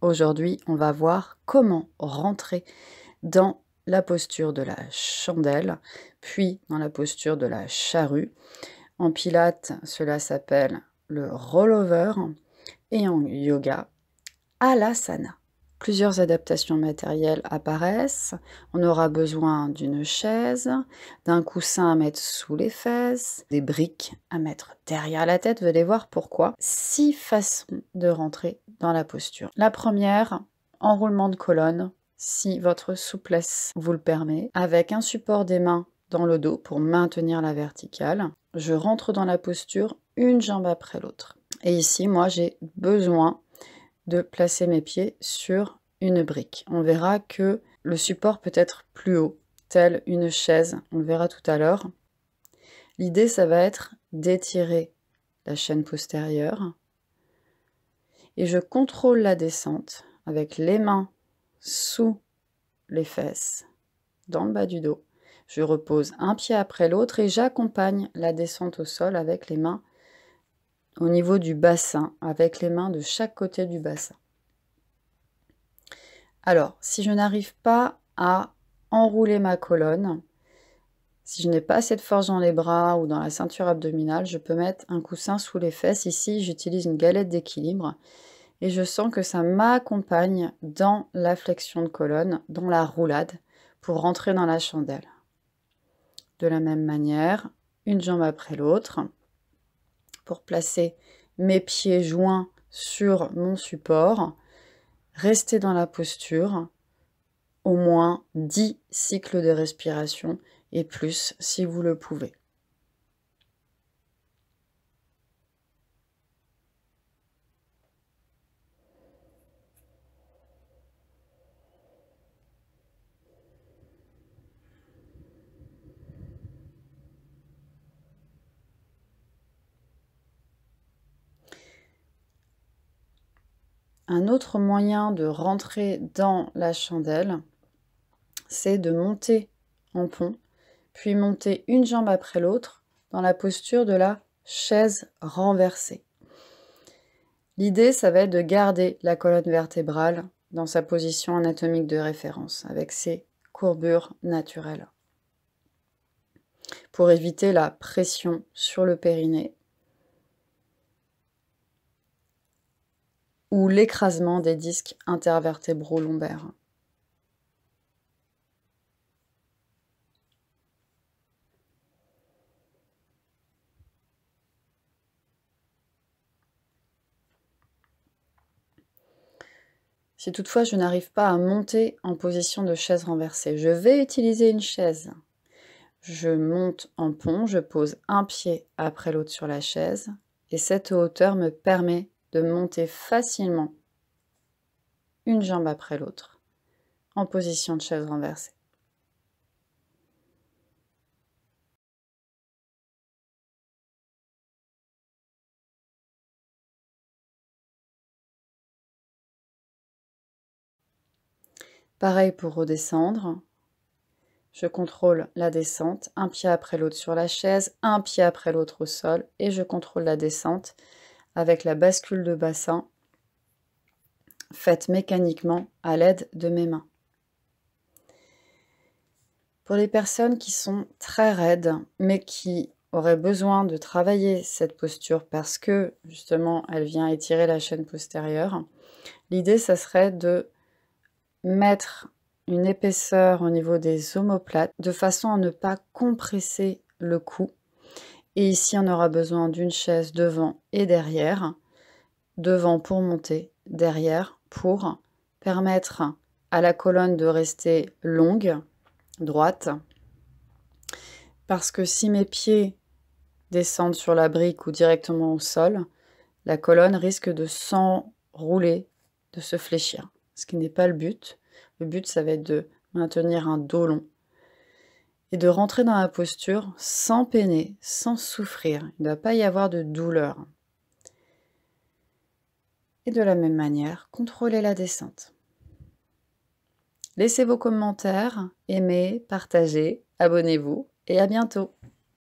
Aujourd'hui, on va voir comment rentrer dans la posture de la chandelle, puis dans la posture de la charrue. En pilates, cela s'appelle le rollover et en yoga, alasana. Plusieurs adaptations matérielles apparaissent. On aura besoin d'une chaise, d'un coussin à mettre sous les fesses, des briques à mettre derrière la tête. Vous allez voir pourquoi. 6 façons de rentrer dans la posture. La première, enroulement de colonne, si votre souplesse vous le permet, avec un support des mains dans le dos pour maintenir la verticale. Je rentre dans la posture, une jambe après l'autre. Et ici, moi, j'ai besoin de placer mes pieds sur une brique. On verra que le support peut être plus haut, tel une chaise, on le verra tout à l'heure. L'idée, ça va être d'étirer la chaîne postérieure et je contrôle la descente avec les mains sous les fesses, dans le bas du dos. Je repose un pied après l'autre et j'accompagne la descente au sol avec les mains au niveau du bassin, avec les mains de chaque côté du bassin. Alors, si je n'arrive pas à enrouler ma colonne, si je n'ai pas assez de force dans les bras ou dans la ceinture abdominale, je peux mettre un coussin sous les fesses. Ici, j'utilise une galette d'équilibre et je sens que ça m'accompagne dans la flexion de colonne, dans la roulade, pour rentrer dans la chandelle. De la même manière, une jambe après l'autre, pour placer mes pieds joints sur mon support, rester dans la posture, au moins 10 cycles de respiration et plus si vous le pouvez. Un autre moyen de rentrer dans la chandelle, c'est de monter en pont, puis monter une jambe après l'autre dans la posture de la chaise renversée. L'idée, ça va être de garder la colonne vertébrale dans sa position anatomique de référence, avec ses courbures naturelles, pour éviter la pression sur le périnée ou l'écrasement des disques intervertébraux lombaires. Si toutefois je n'arrive pas à monter en position de chaise renversée, je vais utiliser une chaise. Je monte en pont, je pose un pied après l'autre sur la chaise et cette hauteur me permet de monter facilement une jambe après l'autre en position de chaise renversée. Pareil pour redescendre. Je contrôle la descente, un pied après l'autre sur la chaise, un pied après l'autre au sol, et je contrôle la descente avec la bascule de bassin faite mécaniquement à l'aide de mes mains. Pour les personnes qui sont très raides, mais qui auraient besoin de travailler cette posture parce que, justement, elle vient étirer la chaîne postérieure, l'idée, ça serait de mettre une épaisseur au niveau des omoplates de façon à ne pas compresser le cou. Et ici, on aura besoin d'une chaise devant et derrière. Devant pour monter, derrière pour permettre à la colonne de rester longue, droite. Parce que si mes pieds descendent sur la brique ou directement au sol, la colonne risque de s'enrouler, de se fléchir. Ce qui n'est pas le but. Le but, ça va être de maintenir un dos long et de rentrer dans la posture sans peiner, sans souffrir. Il ne doit pas y avoir de douleur. Et de la même manière, contrôlez la descente. Laissez vos commentaires, aimez, partagez, abonnez-vous et à bientôt.